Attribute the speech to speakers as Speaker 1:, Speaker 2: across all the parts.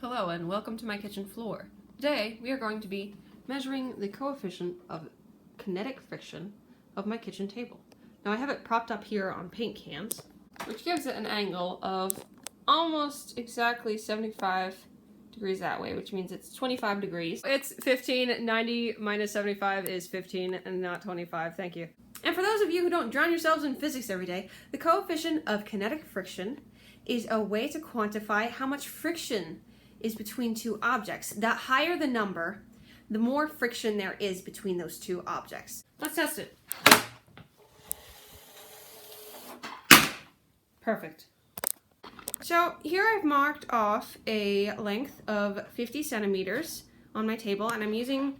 Speaker 1: Hello and welcome to my kitchen floor. Today we are going to be measuring the coefficient of kinetic friction of my kitchen table. Now I have it propped up here on paint cans, which gives it an angle of almost exactly 75 degrees that way, which means it's 25 degrees. It's 15, 90 minus 75 is 15 and not 25, thank you. And for those of you who don't drown yourselves in physics every day, the coefficient of kinetic friction is a way to quantify how much friction is between two objects. The higher the number, the more friction there is between those two objects. Let's test it. Perfect. So here I've marked off a length of 50 centimeters on my table, and I'm using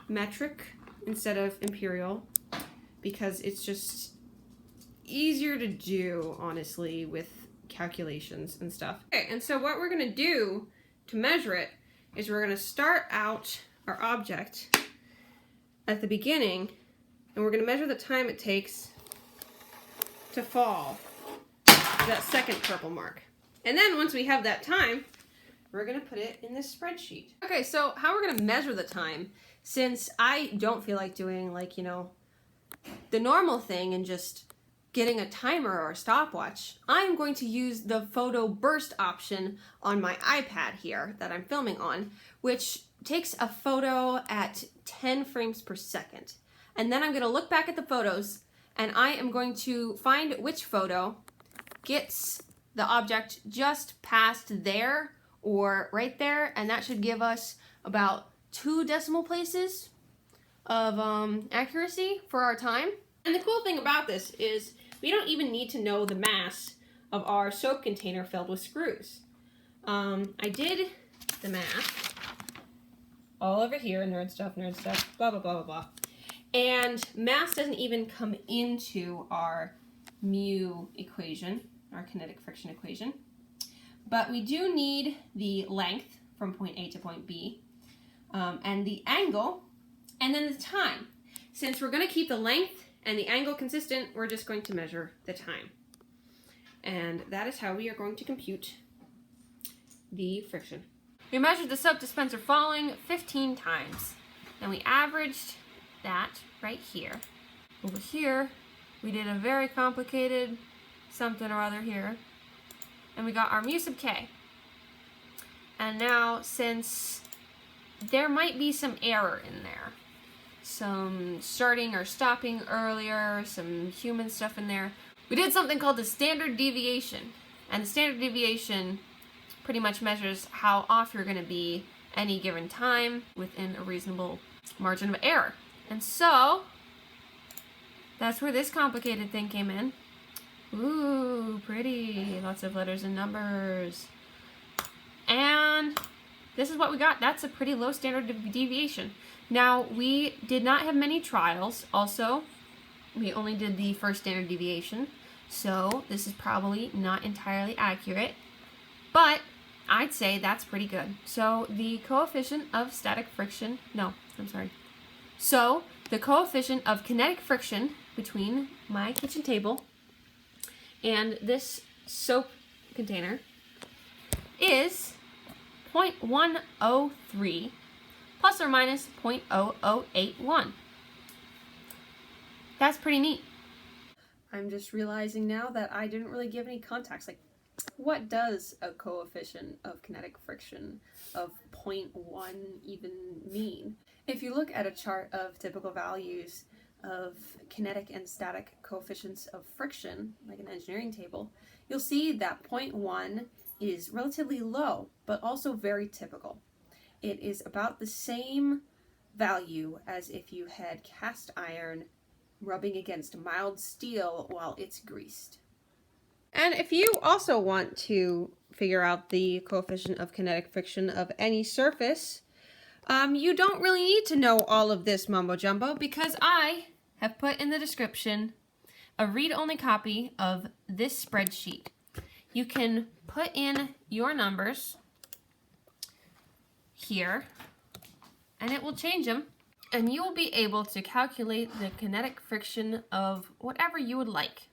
Speaker 1: metric instead of imperial because it's just easier to do, honestly, with calculations and stuff. Okay, and so what we're gonna do to measure it is we're going to start out our object at the beginning, and we're going to measure the time it takes to fall to that second purple mark. And then once we have that time, we're going to put it in this spreadsheet. Okay, so how we're going to measure the time, since I don't feel like doing, like, you know, the normal thing and just getting a timer or a stopwatch, I'm going to use the photo burst option on my iPad here that I'm filming on, which takes a photo at 10 frames per second. And then I'm going to look back at the photos, and I am going to find which photo gets the object just past there or right there, and that should give us about 2 decimal places of accuracy for our time. And the cool thing about this is we don't even need to know the mass of our soap container filled with screws. I did the math all over here, nerd stuff, blah, blah, blah, blah, blah. And mass doesn't even come into our mu equation, our kinetic friction equation. But we do need the length from point A to point B, and the angle, and then the time. Since we're going to keep the length and the angle consistent, we're just going to measure the time. And that is how we are going to compute the friction. We measured the soap dispenser falling 15 times. And we averaged that right here. Over here, we did a very complicated something or other here. And we got our mu sub k. And now, since there might be some error in there, some starting or stopping earlier, some human stuff in there, we did something called the standard deviation. And the standard deviation pretty much measures how off you're going to be any given time within a reasonable margin of error. And so that's where this complicated thing came in. Ooh, pretty. Lots of letters and numbers. And this is what we got. That's a pretty low standard deviation. Now, we did not have many trials. Also, we only did the first standard deviation, so this is probably not entirely accurate, but I'd say that's pretty good. So the coefficient of static friction, so the coefficient of kinetic friction between my kitchen table and this soap container is 0.103 plus or minus 0.0081. That's pretty neat. I'm just realizing now that I didn't really give any context. Like, what does a coefficient of kinetic friction of 0.1 even mean? If you look at a chart of typical values of kinetic and static coefficients of friction, like an engineering table, you'll see that 0.1 is relatively low, but also very typical. It is about the same value as if you had cast iron rubbing against mild steel while it's greased. And if you also want to figure out the coefficient of kinetic friction of any surface, you don't really need to know all of this mumbo jumbo, because I have put in the description a read-only copy of this spreadsheet. You can put in your numbers here, and it will change them, and you will be able to calculate the kinetic friction of whatever you would like.